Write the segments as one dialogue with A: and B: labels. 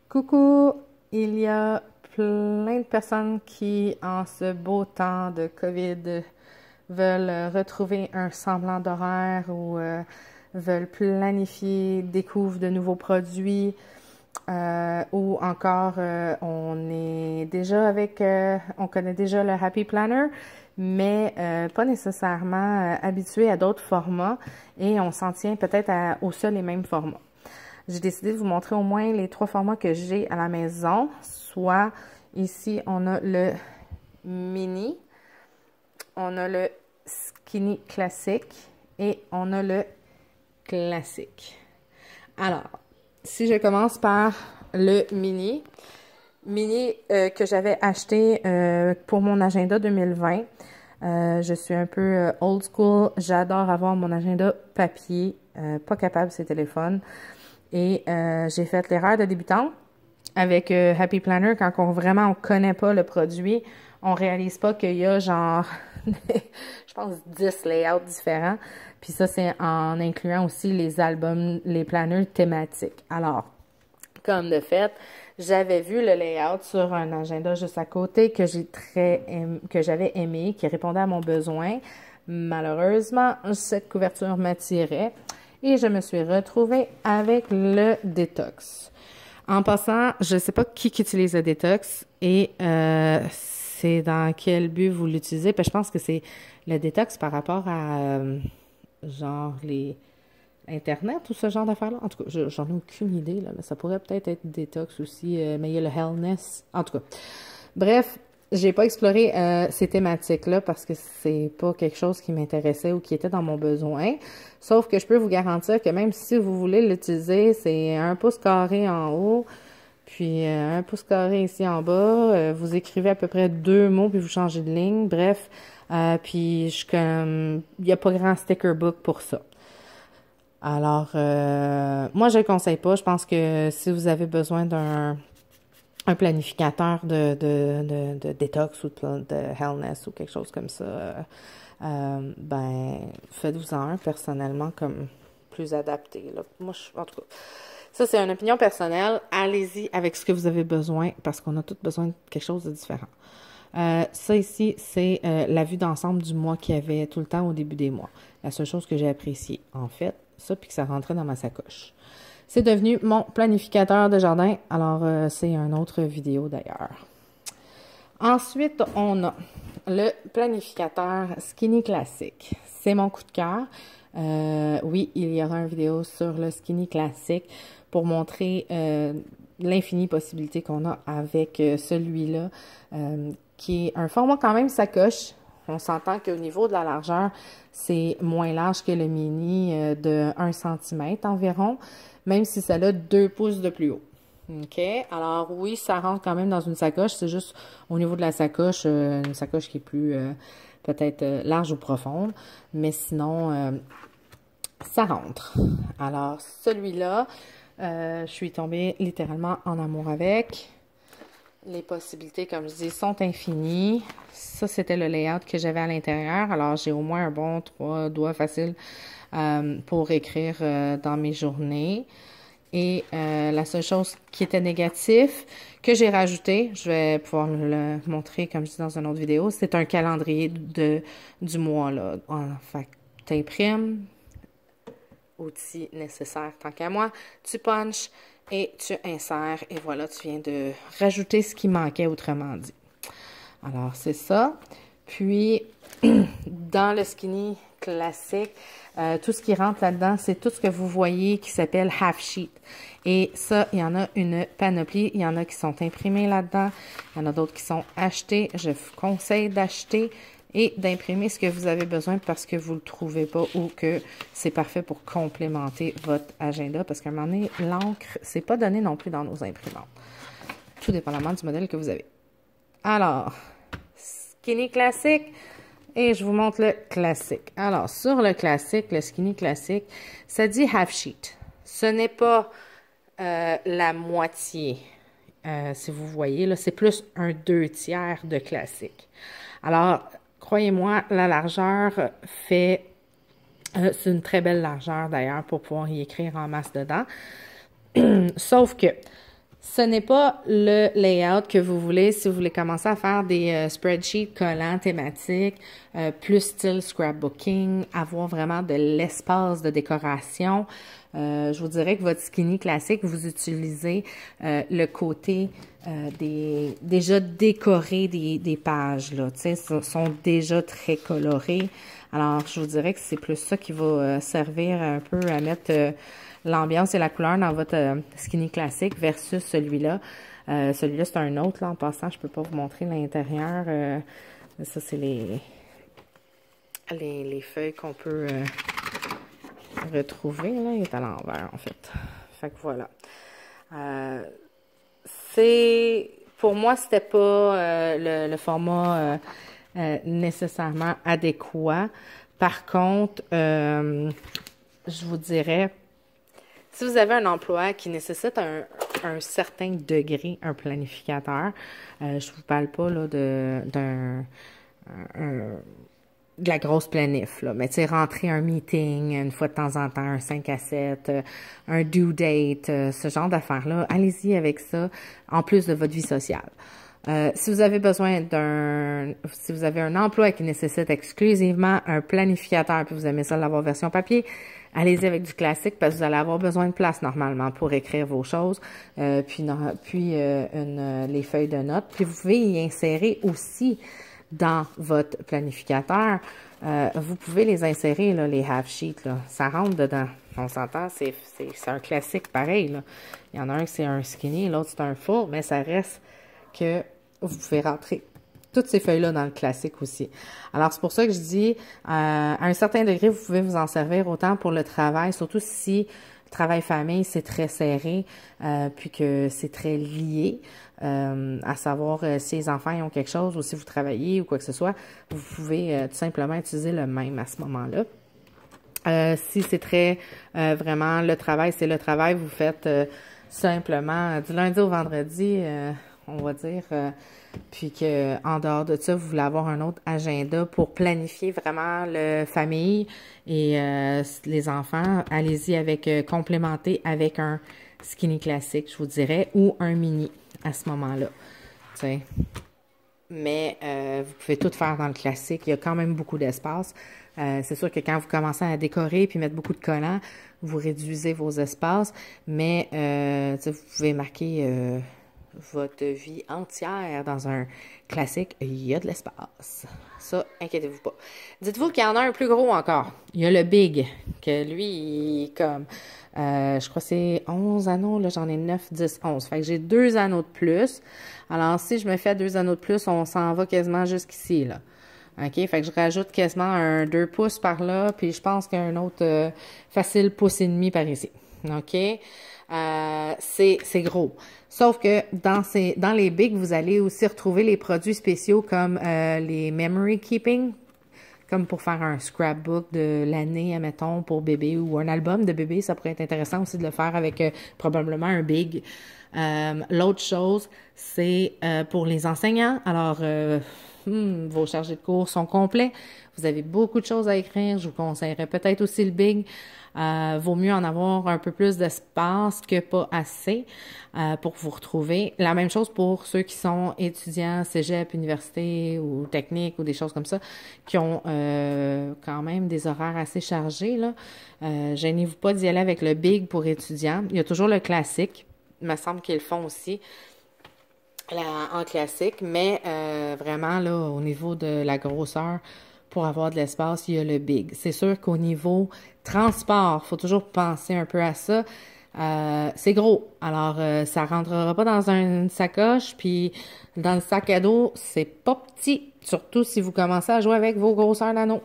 A: Coucou, il y a plein de personnes qui, en ce beau temps de COVID, veulent retrouver un semblant d'horaire ou veulent planifier, découvrent de nouveaux produits ou encore on est déjà on connaît déjà le Happy Planner, mais pas nécessairement habitué à d'autres formats et on s'en tient peut-être aux seuls et mêmes formats. J'ai décidé de vous montrer au moins les 3 formats que j'ai à la maison. Soit ici, on a le mini, on a le skinny classique et on a le classique. Alors, si je commence par le mini que j'avais acheté pour mon agenda 2020. Je suis un peu old school. J'adore avoir mon agenda papier, pas capable de ces téléphones. Et j'ai fait l'erreur de débutante avec Happy Planner quand on connaît pas le produit, on réalise pas qu'il y a genre, je pense 10 layouts différents. Puis ça, c'est en incluant aussi les albums, les planners thématiques. Alors, comme de fait, j'avais vu le layout sur un agenda juste à côté que j'avais aimé, qui répondait à mon besoin. Malheureusement, cette couverture m'attirait et je me suis retrouvée avec le détox. En passant, je ne sais pas qui utilise le détox et c'est dans quel but vous l'utilisez. Puis je pense que c'est le détox par rapport à genre les Internet ou ce genre d'affaires-là. En tout cas, j'en ai aucune idée, là, mais ça pourrait peut-être être détox aussi, mais il y a le Hellness. En tout cas, bref, j'ai pas exploré ces thématiques-là parce que c'est pas quelque chose qui m'intéressait ou qui était dans mon besoin. Sauf que je peux vous garantir que même si vous voulez l'utiliser, c'est 1 pouce carré en haut, puis 1 pouce carré ici en bas. Vous écrivez à peu près 2 mots, puis vous changez de ligne. Bref, puis il n'y a pas grand sticker book pour ça. Alors, moi, je ne le conseille pas. Je pense que si vous avez besoin d'un planificateur de détox ou de Hellness ou quelque chose comme ça, ben, faites-vous-en un personnellement comme plus adapté, là. Moi, en tout cas, ça, c'est une opinion personnelle. Allez-y avec ce que vous avez besoin parce qu'on a tous besoin de quelque chose de différent. Ça ici, c'est la vue d'ensemble du mois qu'il y avait tout le temps au début des mois. La seule chose que j'ai appréciée, en fait, ça, puis que ça rentrait dans ma sacoche. C'est devenu mon planificateur de jardin. Alors, c'est une autre vidéo d'ailleurs. Ensuite, on a le planificateur Skinny Classic. C'est mon coup de cœur. Oui, il y aura une vidéo sur le Skinny Classic pour montrer l'infinie possibilité qu'on a avec celui-là, qui est un format quand même sacoche. On s'entend qu'au niveau de la largeur, c'est moins large que le mini de 1 cm environ, même si ça a 2 pouces de plus haut. OK? Alors oui, ça rentre quand même dans une sacoche. C'est juste au niveau de la sacoche, une sacoche qui est plus peut-être large ou profonde. Mais sinon, ça rentre. Alors celui-là, je suis tombée littéralement en amour avec. Les possibilités, comme je dis, sont infinies. Ça, c'était le layout que j'avais à l'intérieur. Alors, j'ai au moins un bon 3 doigts faciles pour écrire dans mes journées. Et la seule chose qui était négative, que j'ai rajouté, je vais pouvoir le montrer, comme je dis dans une autre vidéo, c'est un calendrier du mois, là. Fait tu imprimes, outils nécessaires tant qu'à moi, tu punches et tu insères et voilà, tu viens de rajouter ce qui manquait, autrement dit. Alors, c'est ça. Puis, dans le skinny classique, tout ce qui rentre là-dedans, c'est tout ce que vous voyez qui s'appelle half sheet. Et ça, il y en a une panoplie. Il y en a qui sont imprimés là-dedans. Il y en a d'autres qui sont achetés. Je vous conseille d'acheter et d'imprimer ce que vous avez besoin parce que vous ne le trouvez pas ou que c'est parfait pour complémenter votre agenda. Parce qu'à un moment donné, l'encre, c'est pas donné non plus dans nos imprimantes. Tout dépendamment du modèle que vous avez. Alors, skinny classique. Et je vous montre le classique. Alors, sur le classique, le skinny classique, ça dit half sheet. Ce n'est pas la moitié, si vous voyez. Là, c'est plus un 2/3 de classique. Alors, croyez-moi, la largeur fait... c'est une très belle largeur, d'ailleurs, pour pouvoir y écrire en masse dedans. Sauf que Ce n'est pas le layout que vous voulez si vous voulez commencer à faire des spreadsheets collants thématiques, plus style scrapbooking, avoir vraiment de l'espace de décoration. Je vous dirais que votre skinny classique, vous utilisez le côté déjà décoré des pages, là, tu sais, sont déjà très colorés. Alors, je vous dirais que c'est plus ça qui va servir un peu à mettre l'ambiance et la couleur dans votre skinny classique versus celui-là. Celui-là, c'est un autre, là, en passant, je peux pas vous montrer l'intérieur. Ça, c'est les feuilles qu'on peut retrouver, là. Il est à l'envers, en fait. Fait que voilà. Pour moi, c'était pas le format nécessairement adéquat. Par contre, je vous dirais, si vous avez un emploi qui nécessite un certain degré, un planificateur, je vous parle pas là de la grosse planif, là, mais tu sais, rentrer un meeting une fois de temps en temps, un 5 à 7, un due date, ce genre d'affaires-là, allez-y avec ça, en plus de votre vie sociale. Si vous avez besoin si vous avez un emploi qui nécessite exclusivement un planificateur, puis vous aimez ça l'avoir version papier, allez-y avec du classique parce que vous allez avoir besoin de place normalement pour écrire vos choses, puis les feuilles de notes. Puis vous pouvez y insérer aussi dans votre planificateur. Vous pouvez les insérer, là, les half-sheets, là. Ça rentre dedans. On s'entend, c'est un classique pareil, là. Il y en a un qui c'est un skinny, l'autre c'est un full, mais ça reste que vous pouvez rentrer toutes ces feuilles-là dans le classique aussi. Alors, c'est pour ça que je dis, à un certain degré, vous pouvez vous en servir autant pour le travail, surtout si le travail-famille, c'est très serré, puis que c'est très lié, à savoir si les enfants ils ont quelque chose ou si vous travaillez ou quoi que ce soit, vous pouvez tout simplement utiliser le même à ce moment-là. Si c'est très vraiment le travail, c'est le travail, vous faites simplement du lundi au vendredi, on va dire, puis que en dehors de ça, vous voulez avoir un autre agenda pour planifier vraiment le famille et les enfants, allez-y avec complémenter avec un skinny classique, je vous dirais, ou un mini à ce moment-là. Tu sais. Mais vous pouvez tout faire dans le classique. Il y a quand même beaucoup d'espace. C'est sûr que quand vous commencez à décorer puis mettre beaucoup de collants, vous réduisez vos espaces, mais vous pouvez marquer votre vie entière dans un classique. Il y a de l'espace. Ça, inquiétez-vous pas. Dites-vous qu'il y en a un plus gros encore. Il y a le Big, que lui, il est comme, je crois que c'est 11 anneaux. Là, j'en ai 9, 10, 11. Fait que j'ai 2 anneaux de plus. Alors, si je me fais 2 anneaux de plus, on s'en va quasiment jusqu'ici, là. OK? Fait que je rajoute quasiment un 2 pouces par là, puis je pense qu'il y a un autre facile pouce et demi par ici. OK? C'est gros. Sauf que dans les bigs, vous allez aussi retrouver les produits spéciaux comme les memory keeping, comme pour faire un scrapbook de l'année, admettons, pour bébé ou un album de bébé. Ça pourrait être intéressant aussi de le faire avec probablement un big. L'autre chose, c'est pour les enseignants. Alors, vos chargés de cours sont complets. Vous avez beaucoup de choses à écrire. Je vous conseillerais peut-être aussi le big. Vaut mieux en avoir un peu plus d'espace que pas assez pour vous retrouver. La même chose pour ceux qui sont étudiants, cégep, université ou technique ou des choses comme ça, qui ont quand même des horaires assez chargés, là. Gênez-vous pas d'y aller avec le big pour étudiants. Il y a toujours le classique. Il me semble qu'ils le font aussi en classique, mais vraiment, là, au niveau de la grosseur, pour avoir de l'espace, il y a le big. C'est sûr qu'au niveau transport, il faut toujours penser un peu à ça. C'est gros. Alors, ça rentrera pas dans une sacoche, puis dans le sac à dos, c'est pas petit, surtout si vous commencez à jouer avec vos grosseurs d'anneaux.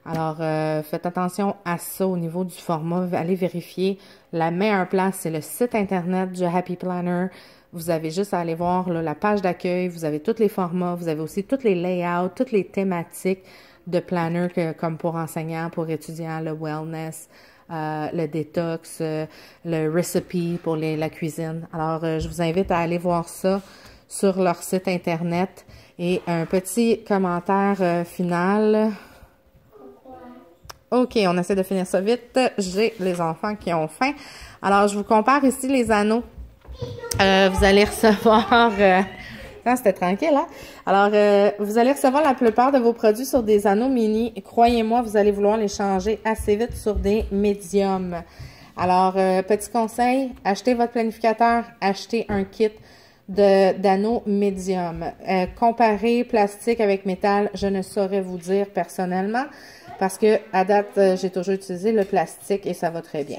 A: Alors, faites attention à ça au niveau du format. Allez vérifier. La meilleure place, c'est le site Internet du Happy Planner. Vous avez juste à aller voir là, la page d'accueil. Vous avez tous les formats. Vous avez aussi tous les layouts, toutes les thématiques de planner comme pour enseignants, pour étudiants, le wellness, le détox, le recipe pour la cuisine. Alors, je vous invite à aller voir ça sur leur site Internet. Et un petit commentaire final. OK, on essaie de finir ça vite. J'ai les enfants qui ont faim. Alors, je vous compare ici les anneaux Vous allez recevoir... Non, c'était tranquille, hein? Alors, vous allez recevoir la plupart de vos produits sur des anneaux mini. Croyez-moi, vous allez vouloir les changer assez vite sur des médiums. Alors, petit conseil, achetez votre planificateur, achetez un kit d'anneaux médium. Comparez plastique avec métal, je ne saurais vous dire personnellement, parce que à date, j'ai toujours utilisé le plastique et ça va très bien.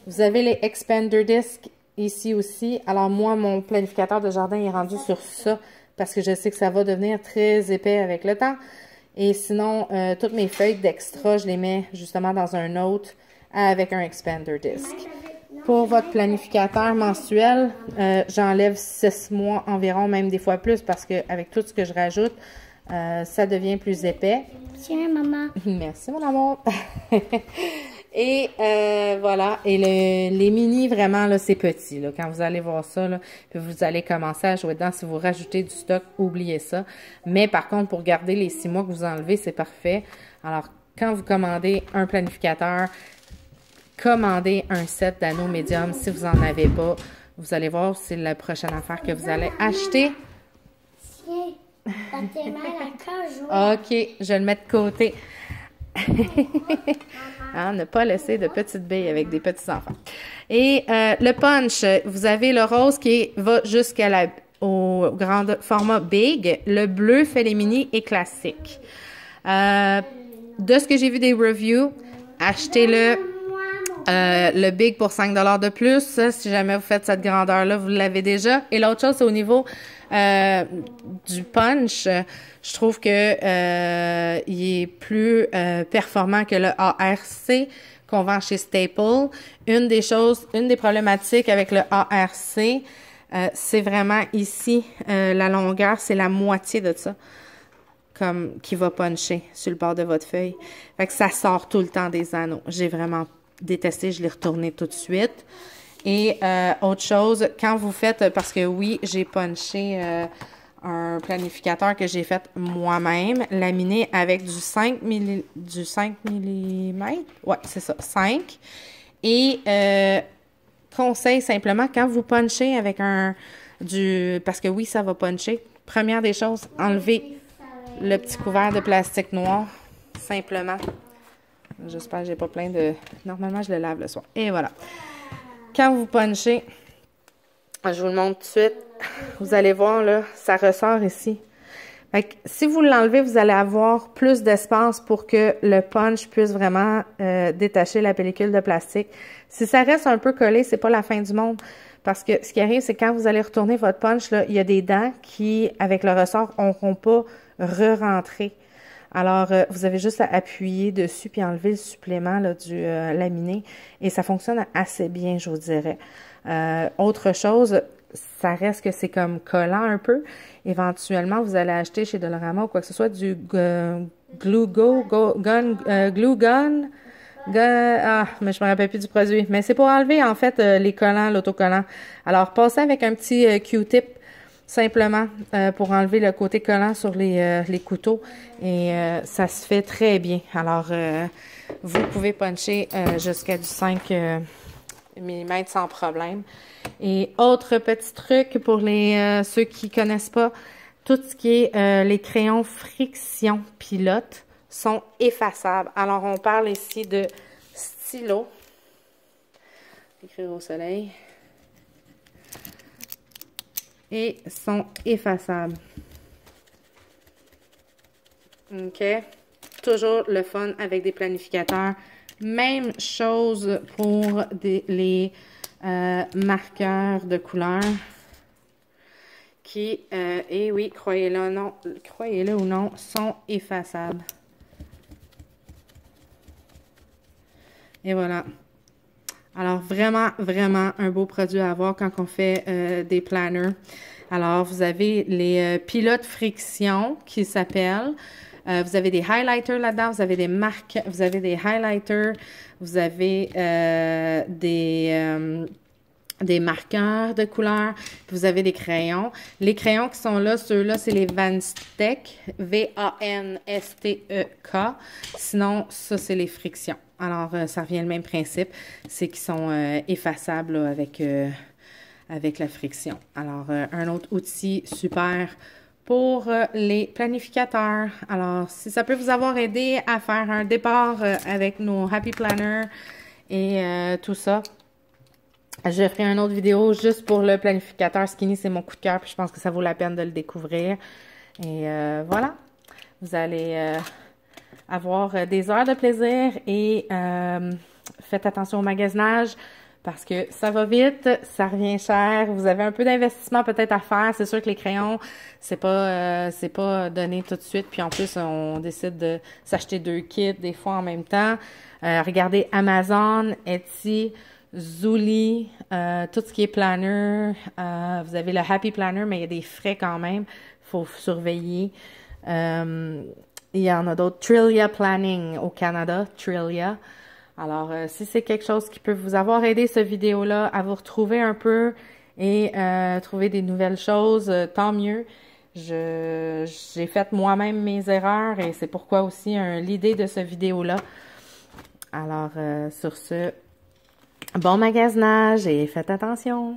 A: Vous avez les expander discs ici aussi. Alors moi, mon planificateur de jardin est rendu sur ça parce que je sais que ça va devenir très épais avec le temps. Et sinon, toutes mes feuilles d'extra, je les mets justement dans un autre avec un expander disc. Pour votre planificateur mensuel, j'enlève 6 mois environ, même des fois plus, parce qu'avec tout ce que je rajoute, ça devient plus épais.
B: Tiens, maman.
A: Merci, mon amour. Et voilà. Et les mini, vraiment, là, c'est petit. Là. Quand vous allez voir ça, là, puis vous allez commencer à jouer dedans. Si vous rajoutez du stock, oubliez ça. Mais par contre, pour garder les 6 mois que vous enlevez, c'est parfait. Alors, quand vous commandez un planificateur, commandez un set d'anneaux médium. Si vous n'en avez pas, vous allez voir, c'est la prochaine affaire que vous allez acheter.
B: Tiens, t'as tes mains à cage.
A: OK, je vais le mettre de côté. Hein, ne pas laisser de petites billes avec des petits enfants. Et le punch, vous avez le rose qui va au grand format big. Le bleu fait les mini et classique. De ce que j'ai vu des reviews, achetez-le. Le big pour 5 $ de plus. Si jamais vous faites cette grandeur-là, vous l'avez déjà. Et l'autre chose, c'est au niveau du punch. Je trouve que il est plus performant que le ARC qu'on vend chez Staple. Une des problématiques avec le ARC, c'est vraiment ici, la longueur, c'est la moitié de ça. Comme qui va puncher sur le bord de votre feuille. Fait que ça sort tout le temps des anneaux. J'ai vraiment détesté, je l'ai retourné tout de suite. Et autre chose, quand vous faites, parce que oui, j'ai punché un planificateur que j'ai fait moi-même, laminé avec du 5 mm. Ouais, c'est ça, 5. Et conseil simplement, quand vous punchez avec parce que oui, ça va puncher. Première des choses, enlevez le petit couvert de plastique noir, simplement. J'espère que j'ai pas plein de... Normalement, je le lave le soir. Et voilà. Quand vous punchez, je vous le montre tout de suite, vous allez voir, là, ça ressort ici. Fait que si vous l'enlevez, vous allez avoir plus d'espace pour que le punch puisse vraiment détacher la pellicule de plastique. Si ça reste un peu collé, c'est pas la fin du monde. Parce que ce qui arrive, c'est quand vous allez retourner votre punch, là, il y a des dents qui, avec le ressort, n'auront pas re-rentré. Alors, vous avez juste à appuyer dessus puis enlever le supplément là, du laminé et ça fonctionne assez bien, je vous dirais. Autre chose, ça reste que c'est comme collant un peu. Éventuellement, vous allez acheter chez Dollarama ou quoi que ce soit du glue gun. Mais je me rappelle plus du produit. Mais c'est pour enlever en fait les collants, l'autocollant. Alors, passez avec un petit Q-tip. Simplement pour enlever le côté collant sur les couteaux et ça se fait très bien. Alors, vous pouvez puncher jusqu'à du 5 mm sans problème. Et autre petit truc pour ceux qui connaissent pas, tout ce qui est les crayons friction pilote sont effaçables. Alors, on parle ici de stylo. Écrire au soleil. Et sont effaçables. OK? Toujours le fun avec des planificateurs. Même chose pour les marqueurs de couleur qui, et oui, croyez-le ou non, sont effaçables. Et voilà. Alors, vraiment, vraiment un beau produit à avoir quand on fait des planners. Alors, vous avez les pilotes friction qui s'appellent. Vous avez des highlighters là-dedans, vous avez des marques, vous avez des highlighters, vous avez des marqueurs de couleur, vous avez des crayons. Les crayons qui sont là, ceux-là, c'est les Vanstec, V-A-N-S-T-E-K. Sinon, ça, c'est les frictions. Alors, ça revient le même principe, c'est qu'ils sont effaçables là, avec la friction. Alors, un autre outil super pour les planificateurs. Alors, si ça peut vous avoir aidé à faire un départ avec nos Happy Planner et tout ça, je ferai une autre vidéo juste pour le planificateur Skinny. C'est mon coup de cœur, puis je pense que ça vaut la peine de le découvrir. Et voilà, vous allez avoir des heures de plaisir et faites attention au magasinage parce que ça va vite, ça revient cher. Vous avez un peu d'investissement peut-être à faire. C'est sûr que les crayons, c'est pas donné tout de suite. Puis en plus, on décide de s'acheter 2 kits des fois en même temps. Regardez Amazon, Etsy, Zully, tout ce qui est planner. Vous avez le Happy Planner, mais il y a des frais quand même. Il faut surveiller. Il y en a d'autres. Trillia Planning au Canada. Trillia. Alors, si c'est quelque chose qui peut vous avoir aidé, cette vidéo-là, à vous retrouver un peu et trouver des nouvelles choses, tant mieux. J'ai fait moi-même mes erreurs et c'est pourquoi aussi l'idée de cette vidéo-là. Alors, sur ce, bon magasinage et faites attention!